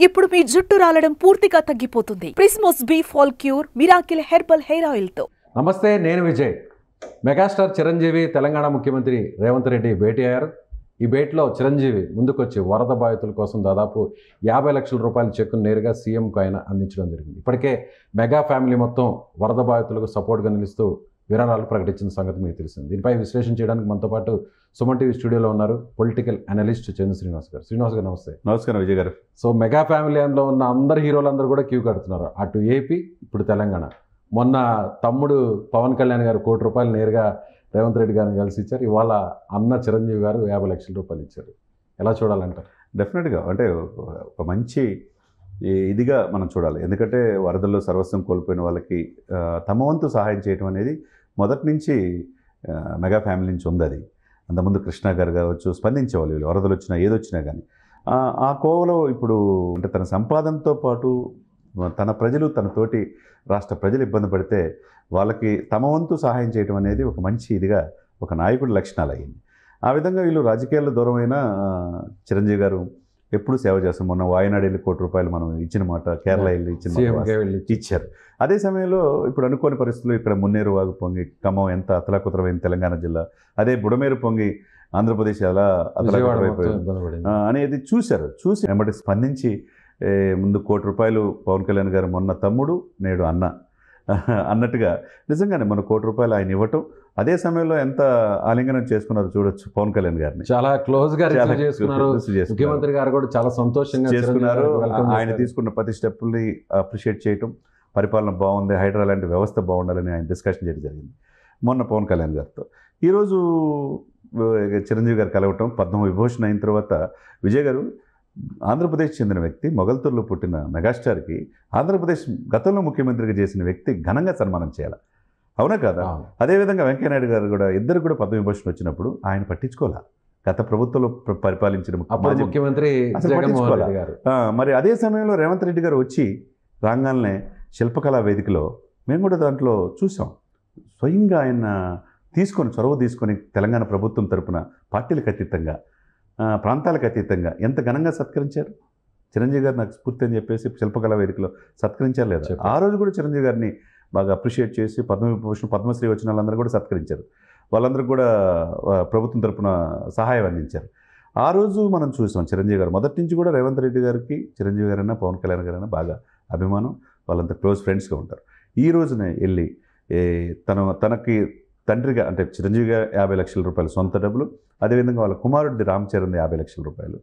ఇప్పుడు మీ జుట్టు రాలడం పూర్తిగా తగ్గిపోతుంది. ప్రిస్మోస్ బీ fall cure miracle herbal hair oil తో. నమస్తే, నేను విజయ్. మెగాస్టార్ చిరంజీవి తెలంగాణ ముఖ్యమంత్రి రేవంత్ రెడ్డి భేటీ అయ్యారు. ఈ భేటీలో చిరంజీవి ముందుకొచ్చి వరద బాధితుల కోసం దాదాపు 50 లక్షల రూపాయల చెక్కును నేరుగా సీఎంకు ఆయన అందించడం జరిగింది. ఇప్పటికే మెగా ఫ్యామిలీ మొత్తం వరద బాధితులకు సపోర్ట్గా నిలుస్తూ విరాళాలు ప్రకటించిన సంగతి మీకు తెలిసింది. దీనిపై విశ్లేషణ చేయడానికి మనతో పాటు సుమన్ టీవీ స్టూడియోలో ఉన్నారు పొలిటికల్ అనలిస్ట్ చందు శ్రీనివాస్ గారు. శ్రీనివాస్ గారు నమస్తే. నమస్కారం విజయ్ గారు. సో మెగా ఫ్యామిలీలో ఉన్న అందరు హీరోలందరూ కూడా క్యూ కడుతున్నారు. అటు ఏపీ, ఇప్పుడు తెలంగాణ. మొన్న తమ్ముడు పవన్ కళ్యాణ్ గారు ₹1 నేరుగా రేవంత్ రెడ్డి గారిని కలిసి ఇచ్చారు. ఇవాళ అన్న చిరంజీవి గారు 50 లక్షల రూపాయలు ఇచ్చారు. ఎలా చూడాలంటారు? డెఫినెట్గా అంటే ఒక మంచి ఇదిగా మనం చూడాలి. ఎందుకంటే వరదల్లో సర్వస్వం కోల్పోయిన వాళ్ళకి తమ వంతు సహాయం చేయడం అనేది మొదటి నుంచి మెగా ఫ్యామిలీ నుంచి ఉంది. అది అంతకుముందు కృష్ణ గారు కావచ్చు స్పందించేవాళ్ళు, వీళ్ళు వరదలు వచ్చినా ఏదొచ్చినా కానీ. ఆ కోవలో ఇప్పుడు అంటే తన సంపాదనతో పాటు తన ప్రజలు, తన తోటి రాష్ట్ర ప్రజలు ఇబ్బంది పడితే వాళ్ళకి తమ వంతు సహాయం చేయడం అనేది ఒక మంచి ఇదిగా ఒక నాయకుడి లక్షణాలు అయ్యింది. ఆ విధంగా వీళ్ళు రాజకీయాల్లో దూరమైన చిరంజీవి గారు ఎప్పుడు సేవ చేస్తారు. మొన్న వాయనాడు వెళ్ళి ₹1 మనం ఇచ్చిన మాట, కేరళ వెళ్ళి ఇచ్చారు. అదే సమయంలో ఇప్పుడు అనుకోని పరిస్థితులు ఇక్కడ మున్నేరు వాగు పొంగి ఖమ్మం ఎంత అతలాకుతలమైన తెలంగాణ జిల్లా, అదే బుడమేరు పొంగి ఆంధ్రప్రదేశ్ ఎలా అతలాకుతలమైపోయింది అనేది చూసి వెంబడి స్పందించి ముందు ₹1 పవన్ కళ్యాణ్ గారు మొన్న తమ్ముడు నేడు అన్న అన్నట్టుగా నిజంగానే మన ₹1 ఆయన ఇవ్వటం, అదే సమయంలో ఎంత ఆలింగనం చేసుకున్నారో చూడొచ్చు. పవన్ కళ్యాణ్ గారిని చాలా క్లోజ్ గా చేసుకున్నారు. ముఖ్యమంత్రి గారు కూడా చాలా సంతోషంగా చేసుకున్నారు. ఆయన తీసుకున్న ప్రతి స్టెప్ని అప్రిషియేట్ చేయటం, పరిపాలన బాగుంది, హైడ్రా లాంటి వ్యవస్థ బాగుండాలని ఆయన డిస్కషన్ చేయడం జరిగింది మొన్న పవన్ కళ్యాణ్ గారితో. ఈరోజు చిరంజీవి గారు కలవటం, పద్మవిభూషణ్ అయిన తర్వాత విజయ్ గారు ఆంధ్రప్రదేశ్ చెందిన వ్యక్తి, మొగల్తూరులో పుట్టిన మెగాస్టార్కి ఆంధ్రప్రదేశ్ గతంలో ముఖ్యమంత్రిగా చేసిన వ్యక్తి ఘనంగా సన్మానం చేయాలి, అవునా కదా? అదేవిధంగా వెంకయ్యనాయుడు గారు కూడా ఇద్దరు కూడా పద్మవిభూషణ్ వచ్చినప్పుడు ఆయన పట్టించుకోవాలి. గత ప్రభుత్వంలో పరిపాలించిన ముఖ్యమంత్రి మరి అదే సమయంలో రేవంత్ రెడ్డి గారు వచ్చి రాగానే శిల్పకళా వేదికలో మేము కూడా దాంట్లో చూసాం. స్వయంగా ఆయన చొరవ తీసుకొని తెలంగాణ ప్రభుత్వం తరపున పార్టీలకు అతీతంగా, ప్రాంతాలకు అతీతంగా ఎంత ఘనంగా సత్కరించారు. చిరంజీవి గారు నాకు స్ఫూర్తి అని చెప్పేసి శిల్పకళా వేదికలో సత్కరించారు లేదా? ఆ రోజు కూడా చిరంజీవి గారిని బాగా అప్రిషియేట్ చేసి పద్మవిభూషణ్, పద్మశ్రీ వచ్చిన వాళ్ళందరూ కూడా సత్కరించారు. వాళ్ళందరూ కూడా ప్రభుత్వం తరపున సహాయం అందించారు. ఆ రోజు మనం చూసాం చిరంజీవి గారు మొదటి నుంచి కూడా రేవంత్ రెడ్డి గారికి చిరంజీవి గారైనా పవన్ కళ్యాణ్ గారైనా బాగా అభిమానం, వాళ్ళంతా క్లోజ్ ఫ్రెండ్స్గా ఉంటారు. ఈ రోజునే వెళ్ళి తనకి తండ్రిగా అంటే చిరంజీవి గారు 50 లక్షల రూపాయలు సొంత డబ్బులు, అదేవిధంగా వాళ్ళ కుమారుడి రామ్ చరణ్ 50 లక్షల రూపాయలు,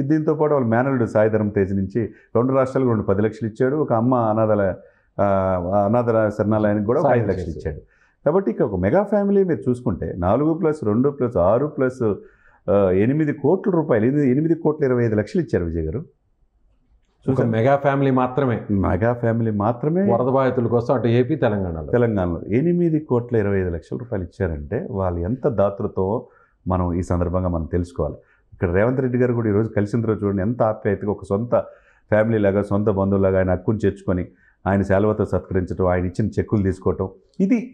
దీంతో పాటు వాళ్ళ మేనల్లుడు సాయి ధరమ్ తేజ్ నుంచి 2 రాష్ట్రాలకు 10 లక్షలు ఇచ్చాడు. ఒక అమ్మ అనాథ శరణాలయానికి కూడా 5 లక్షలు ఇచ్చాడు. కాబట్టి ఇక ఒక మెగా ఫ్యామిలీ మీరు చూసుకుంటే 4+2+6+8 కోట్ల రూపాయలు, 8,25,00,000 ఇచ్చారు విజయ్ గారు. మెగా ఫ్యామిలీ మాత్రమే వరద బాధితుల కోసం అటు ఏపీ, తెలంగాణలో 8,25,00,000 రూపాయలు ఇచ్చారంటే వాళ్ళు ఎంత దాతృతో మనం ఈ సందర్భంగా మనం తెలుసుకోవాలి. ఇక్కడ రేవంత్ రెడ్డి గారు కూడా ఈరోజు కలిసిన రోజు చూడండి ఎంత ఆప్యాయతగా, ఒక సొంత ఫ్యామిలీ లాగా, సొంత బంధువులాగా ఆయన హక్కును చేర్చుకొని ఆయన శాలువతో సత్కరించడం, ఆయన ఇచ్చిన చెక్కులు తీసుకోవటం,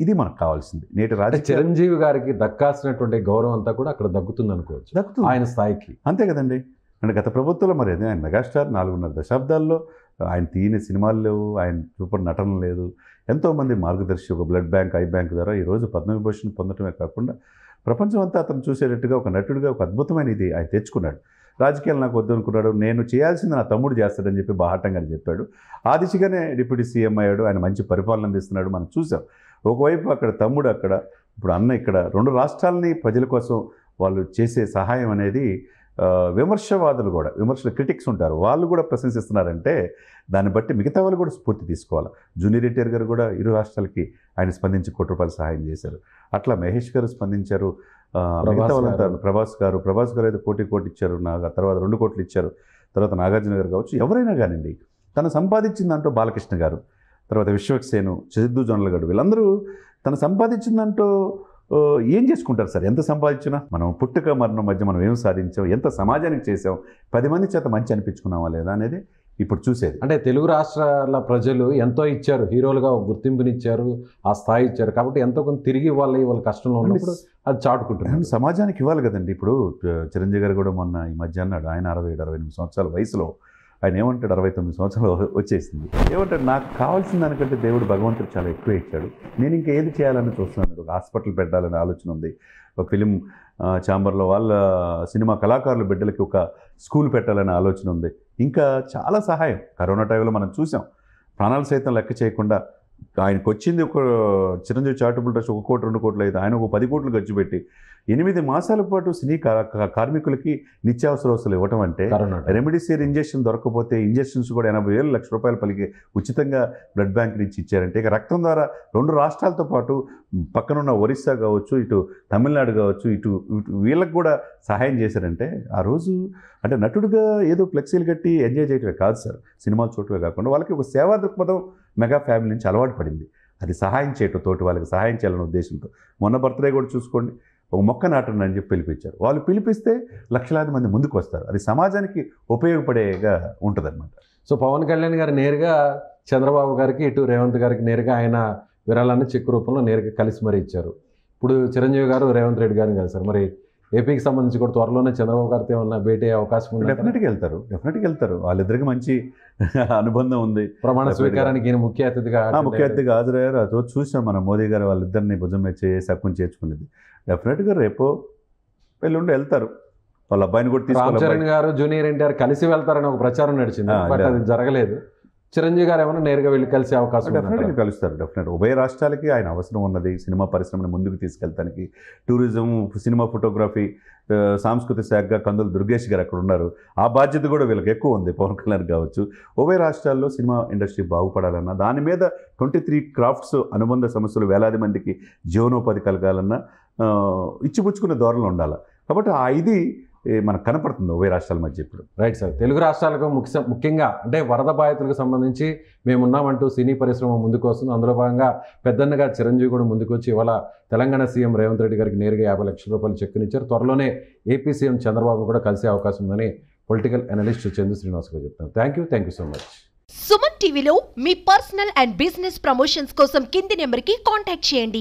ఇది మనకు కావాల్సింది. నేటి చిరంజీవి గారికి దక్కాల్సినటువంటి గౌరవం అంతా కూడా అక్కడ దక్కుతుంది అనుకోవచ్చు, దక్కుతుంది ఆయన స్థాయికి. అంతే కదండి. అంటే గత ప్రభుత్వంలో మరి ఆయన మెగాస్టార్ 4.5 దశాబ్దాల్లో ఆయన తీయని సినిమాలు లేవు, ఆయన చూపని నటన లేదు. ఎంతోమంది మార్గదర్శి, ఒక బ్లడ్ బ్యాంక్, ఐ బ్యాంక్ ద్వారా ఈరోజు పద్మవిభూషణ్ పొందటమే కాకుండా ప్రపంచం అంతా అతను చూసేటట్టుగా ఒక నటుడిగా ఒక అద్భుతమైన ఇది ఆయన తెచ్చుకున్నాడు. రాజకీయాలు నాకు వద్దు అనుకున్నాడు, నేను చేయాల్సింది నా తమ్ముడు చేస్తాడని చెప్పి బాహాటంగా చెప్పాడు. ఆ దిశగానే డిప్యూటీ సీఎం అయ్యాడు. ఆయన మంచి పరిపాలన అందిస్తున్నాడు, మనం చూసాం. ఒకవైపు అక్కడ తమ్ముడు, అక్కడ ఇప్పుడు అన్న, ఇక్కడ 2 రాష్ట్రాలని ప్రజల కోసం వాళ్ళు చేసే సహాయం అనేది విమర్శవాదులు కూడా, క్రిటిక్స్ ఉంటారు, వాళ్ళు కూడా ప్రశంసిస్తున్నారంటే దాన్ని బట్టి మిగతా వాళ్ళు కూడా స్ఫూర్తి తీసుకోవాలి. జూనియర్ ఎన్టీఆర్ గారు కూడా 2 రాష్ట్రాలకి ఆయన స్పందించి ₹1 సహాయం చేశారు. అట్లా మహేష్ గారు స్పందించారు. మిగతా వాళ్ళంతా ప్రభాస్ గారు అయితే కోటి ఇచ్చారు. తర్వాత 2 కోట్లు ఇచ్చారు. తర్వాత నాగార్జున గారు కావచ్చు, ఎవరైనా కానివ్వండి తను సంపాదించిన దాంట్లో బాలకృష్ణ గారు, తర్వాత విశ్వక్సేను, సిద్ధు జొన్నలగడ్డ, వీళ్ళందరూ తను సంపాదించిన దాంట్లో ఏం చేసుకుంటారు సార్? ఎంత సంపాదించినా మనం పుట్టుక మరణం మధ్య మనం ఏం సాధించాం, ఎంత సమాజానికి చేసాం, 10 మంది చేత మంచి అనిపించుకున్నామా లేదా అనేది ఇప్పుడు చూసేది. అంటే తెలుగు రాష్ట్రాల ప్రజలు ఎంతో ఇచ్చారు, హీరోలుగా గుర్తింపునిచ్చారు, ఆ స్థాయి ఇచ్చారు. కాబట్టి ఎంతో కొంత తిరిగి వాళ్ళ కష్టంలో ఉన్నప్పుడు అది చాటుకుంటున్నారు. సమాజానికి ఇవ్వాలి కదండి. ఇప్పుడు చిరంజీవి గారు కూడా మొన్న ఈ మధ్య అన్నాడు, ఆయన 67-68 సంవత్సరాల వయసులో ఆయన ఏమంటాడు, 69 సంవత్సరాలు వచ్చేసింది. ఏమంటాడు, నాకు కావాల్సిన దానికంటే దేవుడు భగవంతుడు చాలా ఎక్కువ ఇచ్చాడు, నేను ఇంకా ఏది చేయాలని చూస్తున్నాను. ఒక హాస్పిటల్ పెట్టాలనే ఆలోచన ఉంది, ఒక ఫిలిం ఛాంబర్లో వాళ్ళ సినిమా కళాకారుల బిడ్డలకి ఒక స్కూల్ పెట్టాలనే ఆలోచన ఉంది. ఇంకా చాలా సహాయం కరోనా టైంలో మనం చూసాం. ప్రాణాలు సైతం లెక్క చేయకుండా ఆయనకు వచ్చింది ఒక చిరంజీవి చారిటబుల్ ట్రస్ట్ 1 కోటి 2 కోట్లు అయితే ఆయన ఒక 10 కోట్లు ఖర్చు పెట్టి 8 మాసాల పాటు సినీ కార్మికులకి నిత్యావసర వస్తువులు ఇవ్వటం అంటే, రెమిడిసివిర్ ఇంజెక్షన్ దొరకకపోతే ఇంజెక్షన్స్ కూడా 80,000 లక్ష రూపాయలు పలికి ఉచితంగా బ్లడ్ బ్యాంక్ నుంచి ఇచ్చారంటే, ఇక రక్తం ద్వారా 2 రాష్ట్రాలతో పాటు పక్కనున్న ఒరిస్సా కావచ్చు, ఇటు తమిళనాడు కావచ్చు, ఇటు వీళ్ళకి కూడా సహాయం చేశారంటే, ఆ రోజు అంటే నటుడుగా ఏదో ఫ్లెక్సీలు కట్టి ఎంజాయ్ చేయటమే కాదు సార్, సినిమాలు చూడటమే కాకుండా వాళ్ళకి ఒక సేవా దృక్పథం మెగా ఫ్యామిలీ నుంచి అలవాటు పడింది. అది సహాయం చేయటం, తోటి వాళ్ళకి సహాయం చేయాలనే ఉద్దేశంతో. మొన్న బర్త్డే కూడా చూసుకోండి, ఒక మొక్క నాటండి అని చెప్పి పిలిపించారు. వాళ్ళు పిలిపిస్తే లక్షలాది మంది ముందుకు వస్తారు. అది సమాజానికి ఉపయోగపడేగా ఉంటుందన్నమాట. సో పవన్ కళ్యాణ్ గారు నేరుగా చంద్రబాబు గారికి, ఇటు రేవంత్ గారికి నేరుగా ఆయన విరాళాన్ని చెక్ రూపంలో నేరుగా కలిసి మరీ ఇచ్చారు. ఇప్పుడు చిరంజీవి గారు రేవంత్ రెడ్డి గారిని కలిసారు. మరి ఏపీకి సంబంధించి కూడా త్వరలోనే చంద్రబాబు గారితో ఏమన్నా భేటీ అయ్యే అవకాశం ఉంది? డెఫినెట్గా వెళ్తారు. వాళ్ళిద్దరికి మంచి అనుబంధం ఉంది. ప్రమాణ స్వీకారానికి ఈయన ముఖ్య అతిథిగా హాజరయ్యారు. ఆ రోజు చూసాం మనం, మోదీ గారు వాళ్ళిద్దరిని భుజం మీద చేసి హక్కుని చేర్చుకునేది. డెఫినెట్గా రేపో ఎల్లుండి వెళ్తారు. వాళ్ళ అబ్బాయిని కూడా రామ్ చరణ్ గారు జూనియర్ ఎన్టీఆర్ కలిసి వెళ్తారని ఒక ప్రచారం నడిచింది, బట్ అది జరగలేదు. చిరంజీవి గారు ఏమైనా నేరుగా వెళ్ళి కలిసే అవకాశం? డెఫినెట్గా కలుస్తారు. ఉభయ రాష్ట్రాలకి ఆయన అవసరం ఉన్నది. సినిమా పరిశ్రమని ముందుకు తీసుకెళ్తానికి టూరిజం, సినిమా ఫోటోగ్రఫీ, సాంస్కృతిక శాఖగా కందులు దుర్గేష్ గారు అక్కడ ఉన్నారు. ఆ బాధ్యత కూడా వీళ్ళకి ఎక్కువ ఉంది, పవన్ కళ్యాణ్ కావచ్చు. ఉభయ రాష్ట్రాల్లో సినిమా ఇండస్ట్రీ బాగుపడాలన్నా, దాని మీద 23 క్రాఫ్ట్స్ అనుబంధ సంస్థలు వేలాది మందికి జీవనోపాధి కలగాలన్నా ఇచ్చిపుచ్చుకునే ధోరణిలో ఉండాలి. కాబట్టి ఆ ఇది మనకు కనపడుతుంది ఉభయ రాష్ట్రాల మధ్య ఇప్పుడు. Right sir. తెలుగు రాష్ట్రాలకు ముఖ్యంగా అంటే వరద బాధితులకు సంబంధించి మేమున్నామంటూ సినీ పరిశ్రమ ముందుకు వస్తుంది. అందులో భాగంగా పెద్దన్నగా చిరంజీవి కూడా ముందుకు వచ్చి ఇవాళ తెలంగాణ సీఎం రేవంత్ రెడ్డి గారికి నేరుగా 50 లక్షల రూపాయలు చెక్కునిచ్చారు. త్వరలోనే ఏపీ సీఎం చంద్రబాబు కూడా కలిసే అవకాశం ఉందని పొలిటికల్ అనలిస్ట్ చందు శ్రీనివాస్ గారు చెప్తాను. Thank you so much. Suman టీవీలో మీ పర్సనల్ అండ్ బిజినెస్ ప్రమోషన్స్ కోసం కింది నెంబర్కి కాంటాక్ట్ చేయండి.